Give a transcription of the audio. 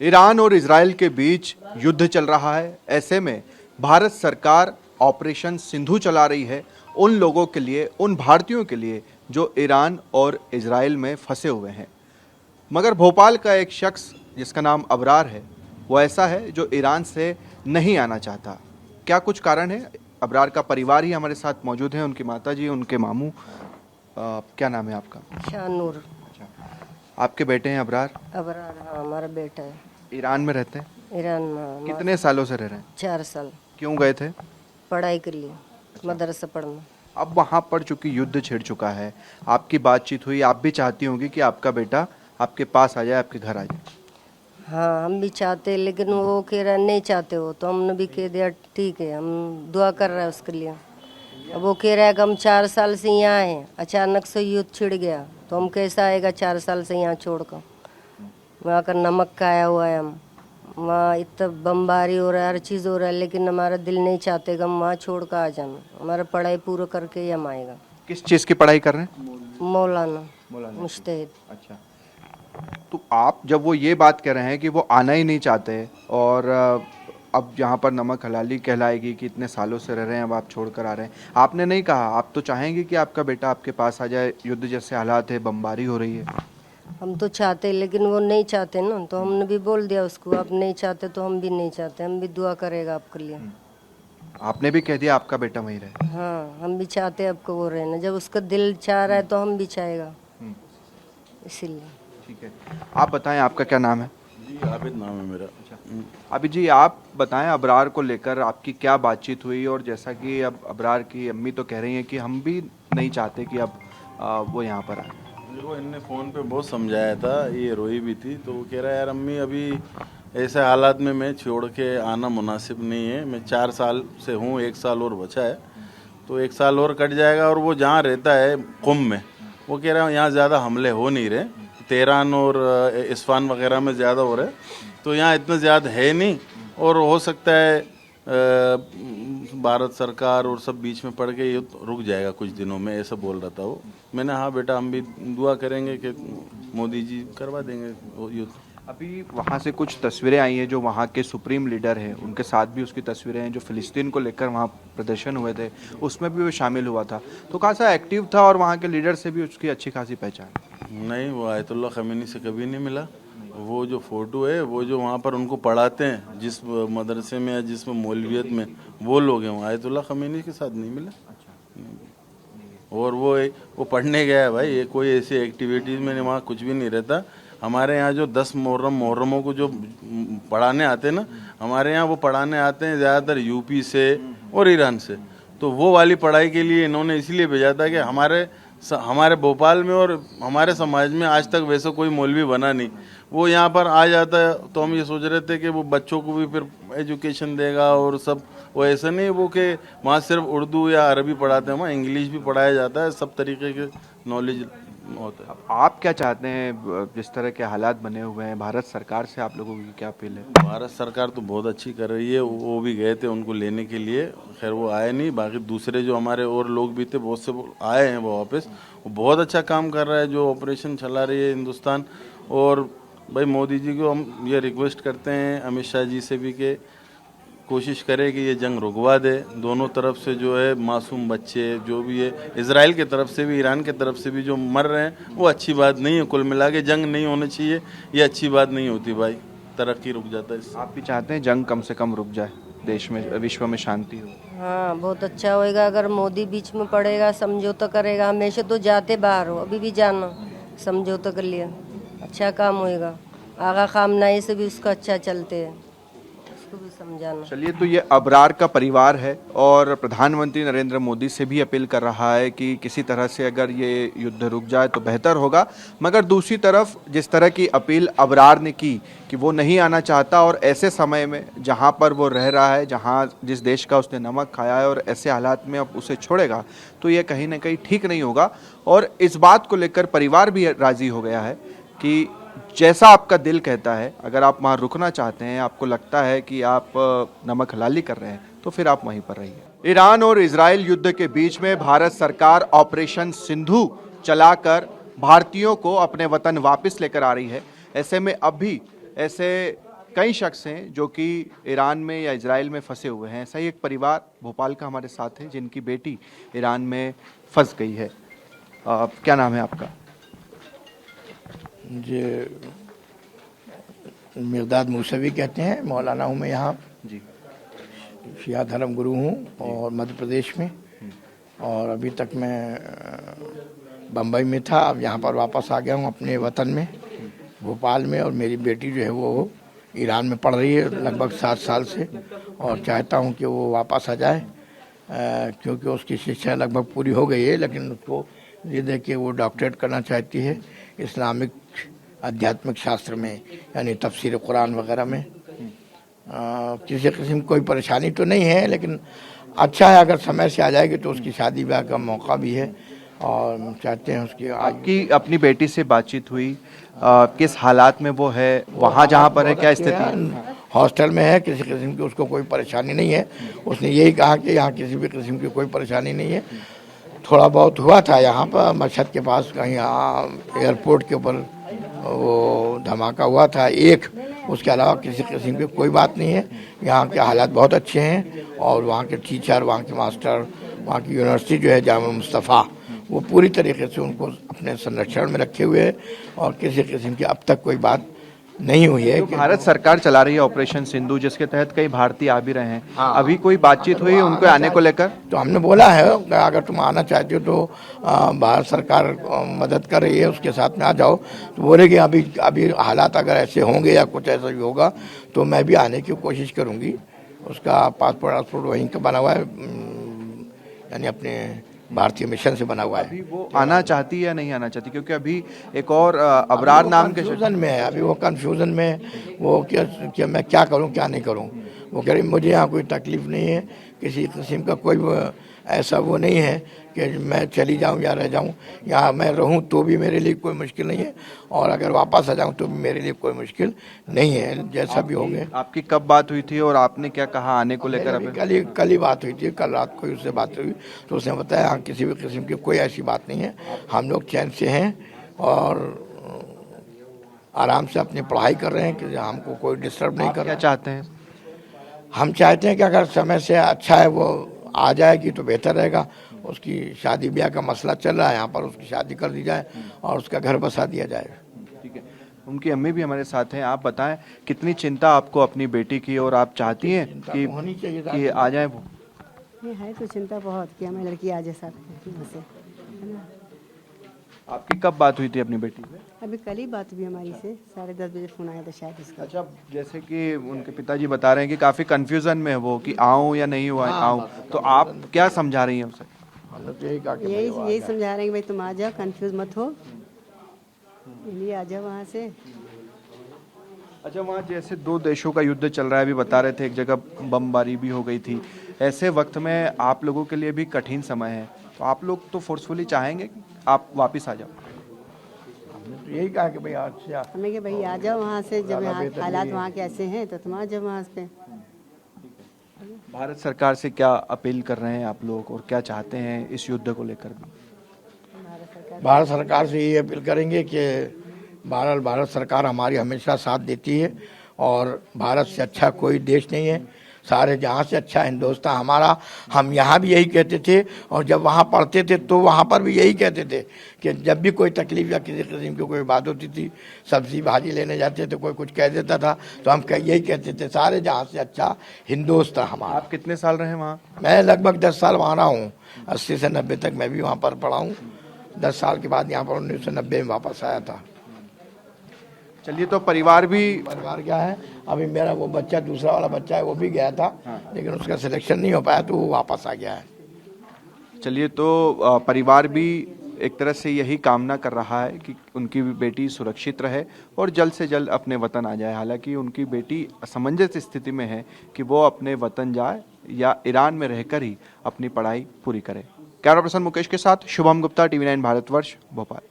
Iran और Israel के बीच युद्ध चल रहा है। ऐसे में भारत सरकार ऑपरेशन सिंधु चला रही है उन लोगों के लिए, उन भारतीयों के लिए जो ईरान और इजराइल में फंसे हुए हैं। मगर भोपाल का एक शख्स जिसका नाम अबरार है, वो ऐसा है जो ईरान से नहीं आना चाहता। क्या कुछ कारण है? अबरार का परिवार ही हमारे साथ मौजूद है, उनकी माता जी, उनके मामू। क्या नाम है आपका? शानूर। अच्छा, आपके बेटे हैं अबरार? अबरार, हाँ, हमारा बेटा है। ईरान में रहते हैं? ईरान में, हाँ, कितने सालों से रह रहे हैं? 4 साल। क्यों गए थे? पढ़ाई के लिए, मदरसा पढ़ना। अब वहाँ पर चूंकि युद्ध छिड़ चुका है, आपकी बातचीत हुई, आप भी चाहती होंगी कि आपका बेटा आपके पास आ जाए, आपके घर आ जाए। हाँ, हम भी चाहते, लेकिन वो कह रहा नहीं चाहते हो, तो हमने भी कह दिया ठीक है, हम दुआ कर रहे हैं उसके लिए। अब वो कह रहा है कि हम 4 साल से यहाँ हैं, अचानक से युद्ध छिड़ गया तो हम कैसा आएगा 4 साल से यहाँ छोड़कर। वहाँ का नमक खाया हुआ है हम, वहाँ इतना बमबारी हो रहा है, हर चीज़ हो रहा है, लेकिन हमारा दिल नहीं चाहते कि हम वहाँ छोड़ कर आ जाना। हमारा पढ़ाई पूरा करके ही हम आएगा। किस चीज़ की पढ़ाई कर रहे हैं? मौलाना मौलाना। मुश्तहिद। अच्छा, तो आप जब वो ये बात कह रहे हैं कि वो आना ही नहीं चाहते और अब यहाँ पर नमक हलाली कहलाएगी कि इतने सालों से रह रहे हैं, अब आप छोड़ कर आ रहे हैं, आपने नहीं कहा, आप तो चाहेंगे कि आपका बेटा आपके पास आ जाए? युद्ध जैसे हालात है, बमबारी हो रही है। हम तो चाहते, लेकिन वो नहीं चाहते ना, तो हमने भी बोल दिया उसको, आप नहीं चाहते तो हम भी नहीं चाहते, हम भी दुआ करेगा आपके लिए। आपने भी कह दिया आपका बेटा वहीं रहे। हाँ, हम भी चाहते हैं आपको वो रहना, जब उसका दिल चाह रहा है तो हम भी चाहेगा, इसीलिए। ठीक है, आप बताएं आपका क्या नाम है? जी, आबिद नाम है मेरा। अभी जी, आप बताएं अबरार को लेकर आपकी क्या बातचीत हुई? और जैसा कि अब अबरार की अम्मी तो कह रही हैं कि हम भी नहीं चाहते कि अब वो यहाँ पर आए। मेरे को इनने फ़ोन पे बहुत समझाया था, ये रोई भी थी, तो वो कह रहा है यार अम्मी अभी ऐसे हालात में मैं छोड़ के आना मुनासिब नहीं है। मैं 4 साल से हूँ, 1 साल और बचा है, तो 1 साल और कट जाएगा। और वो जहाँ रहता है कुम में, वो कह रहा है यहाँ ज़्यादा हमले हो नहीं रहे, तेहरान और इस्फान वगैरह में ज़्यादा हो रहे, तो यहाँ इतना ज़्यादा है नहीं। और हो सकता है भारत सरकार और सब बीच में पड़ के ये रुक जाएगा कुछ दिनों में, ऐसा बोल रहा था वो। मैंने हाँ बेटा, हम भी दुआ करेंगे कि मोदी जी करवा देंगे वो युद्ध। अभी वहाँ से कुछ तस्वीरें आई हैं, जो वहाँ के सुप्रीम लीडर हैं उनके साथ भी उसकी तस्वीरें हैं, जो फ़िलिस्तीन को लेकर वहाँ प्रदर्शन हुए थे उसमें भी वो शामिल हुआ था, तो खासा एक्टिव था और वहाँ के लीडर से भी उसकी अच्छी खासी पहचान। नहीं, वो आयतुल्लाह खमीनी से कभी नहीं मिला। वो जो फ़ोटो है, वो जो वहाँ पर उनको पढ़ाते हैं जिस मदरसे में या जिसमें मौलवियत में वो लोग हैं, वो आयतुल्लाह खमीनी के साथ नहीं मिला। और वो पढ़ने गया है भाई, ये कोई ऐसी एक्टिविटीज़ में वहाँ कुछ भी नहीं रहता। हमारे यहाँ जो 10 मुहर्रमों को जो पढ़ाने आते हैं ना, हमारे यहाँ वो पढ़ाने आते हैं ज़्यादातर यूपी से और ईरान से। तो वो वाली पढ़ाई के लिए इन्होंने इसलिए भेजा था कि हमारे भोपाल में और हमारे समाज में आज तक वैसा कोई मौलवी बना नहीं। वो यहाँ पर आ जाता है, तो हम ये सोच रहे थे कि वो बच्चों को भी फिर एजुकेशन देगा और सब। वो ऐसा नहीं वो कि वहाँ सिर्फ उर्दू या अरबी पढ़ाते हैं, वहाँ इंग्लिश भी पढ़ाया जाता है, सब तरीके के नॉलेज होता है। अब आप क्या चाहते हैं? जिस तरह के हालात बने हुए हैं, भारत सरकार से आप लोगों की क्या अपील है? भारत सरकार तो बहुत अच्छी कर रही है, वो भी गए थे उनको लेने के लिए, खैर वो आए नहीं। बाकी दूसरे जो हमारे और लोग भी थे, बहुत से आए हैं वो वापस। वो बहुत अच्छा काम कर रहा है जो ऑपरेशन चला रही है हिंदुस्तान। और भाई मोदी जी को हम ये रिक्वेस्ट करते हैं, अमित शाह जी से भी, कि कोशिश करे कि ये जंग रुकवा दे। दोनों तरफ से जो है मासूम बच्चे जो भी है, इजराइल की तरफ से भी ईरान की तरफ से भी जो मर रहे हैं, वो अच्छी बात नहीं है। कुल मिला के जंग नहीं होनी चाहिए, ये अच्छी बात नहीं होती भाई, तरक्की रुक जाता है इससे। आप भी चाहते हैं जंग कम से कम रुक जाए, देश में, विश्व में शांति हो? हाँ, बहुत अच्छा होएगा अगर मोदी बीच में पड़ेगा, समझौता करेगा। हमेशा तो जाते बाहर हो, अभी भी जाना, समझौता कर लिया, अच्छा काम होएगा। आगा खामनाई से भी उसका अच्छा चलते हैं, उसको भी समझाना। चलिए, तो ये अबरार का परिवार है और प्रधानमंत्री नरेंद्र मोदी से भी अपील कर रहा है कि किसी तरह से अगर ये युद्ध रुक जाए तो बेहतर होगा। मगर दूसरी तरफ जिस तरह की अपील अबरार ने की कि वो नहीं आना चाहता और ऐसे समय में जहाँ पर वो रह रहा है, जहाँ जिस देश का उसने नमक खाया है, और ऐसे हालात में अब उसे छोड़ेगा तो ये कहीं ना कहीं ठीक नहीं होगा। और इस बात को लेकर परिवार भी राज़ी हो गया है कि जैसा आपका दिल कहता है, अगर आप वहाँ रुकना चाहते हैं, आपको लगता है कि आप नमक हलाली कर रहे हैं, तो फिर आप वहीं पर रहिए। ईरान और इजराइल युद्ध के बीच में भारत सरकार ऑपरेशन सिंधु चलाकर भारतीयों को अपने वतन वापस लेकर आ रही है। ऐसे में अब भी ऐसे कई शख्स हैं जो कि ईरान में या इजराइल में फंसे हुए हैं। ऐसा ही एक परिवार भोपाल का हमारे साथ है जिनकी बेटी ईरान में फंस गई है। क्या नाम है आपका? जी, मिर्दाद मूसवी कहते हैं। मौलाना हूँ मैं यहाँ जी। शिया धर्म गुरु हूँ और मध्य प्रदेश में। और अभी तक मैं बम्बई में था, अब यहाँ पर वापस आ गया हूँ अपने वतन में भोपाल में। और मेरी बेटी जो है वो ईरान में पढ़ रही है लगभग 7 साल से, और चाहता हूँ कि वो वापस आ जाए क्योंकि उसकी शिक्षा लगभग पूरी हो गई है, लेकिन उसको ये देख के वो डॉक्टरेट करना चाहती है इस्लामिक आध्यात्मिक शास्त्र में, यानी तफसीर कुरान वगैरह में। किसी किस्म कोई परेशानी तो नहीं है, लेकिन अच्छा है अगर समय से आ जाएगी तो उसकी शादी ब्याह का मौका भी है और चाहते हैं उसकी। आपकी अपनी बेटी से बातचीत हुई? किस हालात में वो है वहाँ जहाँ पर है, क्या स्थिति है? हॉस्टल में है, किसी किस्म की उसको कोई परेशानी नहीं है। उसने यही कहा कि यहाँ किसी भी किस्म की कोई परेशानी नहीं है। थोड़ा बहुत हुआ था यहाँ पर मशहद के पास कहीं एयरपोर्ट के ऊपर वो धमाका हुआ था एक, उसके अलावा किसी किस्म की कोई बात नहीं है। यहाँ के हालात बहुत अच्छे हैं और वहाँ के टीचर, वहाँ के मास्टर, वहाँ की यूनिवर्सिटी जो है जामा मुस्तफ़ा, वो पूरी तरीके से उनको अपने संरक्षण में रखे हुए हैं और किसी किस्म की अब तक कोई बात नहीं हुई है। भारत सरकार चला रही है ऑपरेशन सिंधु, जिसके तहत कई भारतीय आ भी रहे हैं। अभी कोई बातचीत हुई उनको आने को लेकर? तो हमने बोला है अगर तुम आना चाहते हो तो भारत सरकार मदद कर रही है, उसके साथ में आ जाओ। तो बोले कि अभी हालात अगर ऐसे होंगे या कुछ ऐसा भी होगा तो मैं भी आने की कोशिश करूँगी। उसका पासपोर्ट वहीं का बना हुआ है, यानी अपने भारतीय मिशन से बना हुआ है। अभी वो आना चाहती है या नहीं आना चाहती? क्योंकि अभी एक और अबरार नाम के कंफ्यूजन में है, अभी वो कंफ्यूजन में वो क्या मैं क्या करूं क्या नहीं करूं। वो कह रही मुझे यहाँ कोई तकलीफ नहीं है, किसी किस्म का कोई ऐसा वो नहीं है कि मैं चली जाऊं या रह जाऊं। यहाँ मैं रहूं तो भी मेरे लिए कोई मुश्किल नहीं है और अगर वापस आ जाऊं तो भी मेरे लिए कोई मुश्किल नहीं है, जैसा भी होंगे। आपकी कब बात हुई थी और आपने क्या कहा आने को लेकर? अभी कल ही बात हुई थी, कल रात को उससे बात हुई तो उसने बताया हाँ किसी भी किस्म की कोई ऐसी बात नहीं है, हम लोग चैन से हैं और आराम से अपनी पढ़ाई कर रहे हैं कि हमको कोई डिस्टर्ब नहीं कर रहा। क्या चाहते हैं? हम चाहते हैं कि अगर समय से अच्छा है वो आ जाएगी तो बेहतर रहेगा। उसकी शादी ब्याह का मसला चल रहा है, यहाँ पर उसकी शादी कर दी जाए और उसका घर बसा दिया जाए। ठीक है, उनकी अम्मी भी हमारे साथ हैं। आप बताएं कितनी चिंता आपको अपनी बेटी की, और आप चाहती हैं कि होनी चाहिए कि आ जाए वो? ये है तो चिंता बहुत कि हमारी लड़की आ जाए साथ से, है ना। आपकी कब बात हुई थी अपनी बेटी से? अभी कल ही बात हुई हमारी से, 10:30 बजे फ़ोन आया था शायद इसका। अच्छा, जैसे कि उनके पिताजी बता रहे हैं कि काफ़ी कंफ्यूजन में है वो कि आऊँ या नहीं हुआ आऊँ, तो आप क्या समझा रही हैं उसे? यही समझा रहे हैं कि भाई तुम आ जाओ, कंफ्यूज मत हो, ये आ जाओ वहाँ से। अच्छा, वहाँ जैसे 2 देशों का युद्ध चल रहा है, अभी बता रहे थे एक जगह बमबारी भी हो गई थी। ऐसे वक्त में आप लोगों के लिए भी कठिन समय है, तो आप लोग तो फोर्सफुली चाहेंगे कि आप वापस आ जाओ? हमने तो यही कहा कि भाई अच्छा हमें कि भाई आ जाओ वहाँ से, जब यहाँ हालात वहाँ के ऐसे हैं तो तुम आ जाओ वहाँ से। भारत सरकार से क्या अपील कर रहे हैं आप लोग और क्या चाहते हैं इस युद्ध को लेकर भी? भारत सरकार से ये अपील करेंगे कि भारत सरकार हमारी हमेशा साथ देती है और भारत से अच्छा कोई देश नहीं है, सारे जहाँ से अच्छा हिंदुस्तान हमारा। हम यहाँ भी यही कहते थे और जब वहाँ पढ़ते थे तो वहाँ पर भी यही कहते थे कि जब भी कोई तकलीफ या किसी किस्म की कोई बात होती थी, सब्जी भाजी लेने जाते थे, कोई कुछ कह देता था तो हम यही कहते थे सारे जहाँ से अच्छा हिंदुस्तान हमारा। आप कितने साल रहे वहाँ? मैं लगभग 10 साल वहाँ रहा हूँ, 80 से 90 तक मैं भी वहाँ पर पढ़ा हूँ। 10 साल के बाद यहाँ पर 1990 में वापस आया था। चलिए, तो परिवार क्या है, अभी मेरा वो बच्चा दूसरा वाला बच्चा है वो भी गया था, लेकिन उसका सिलेक्शन नहीं हो पाया तो वो वापस आ गया है। चलिए, तो परिवार भी एक तरह से यही कामना कर रहा है कि उनकी बेटी सुरक्षित रहे और जल्द से जल्द अपने वतन आ जाए। हालांकि उनकी बेटी असमंजस स्थिति में है कि वो अपने वतन जाए या ईरान में रहकर ही अपनी पढ़ाई पूरी करे। कैमरा पर्सन मुकेश के साथ शुभम गुप्ता, TV9 भारतवर्ष, भोपाल।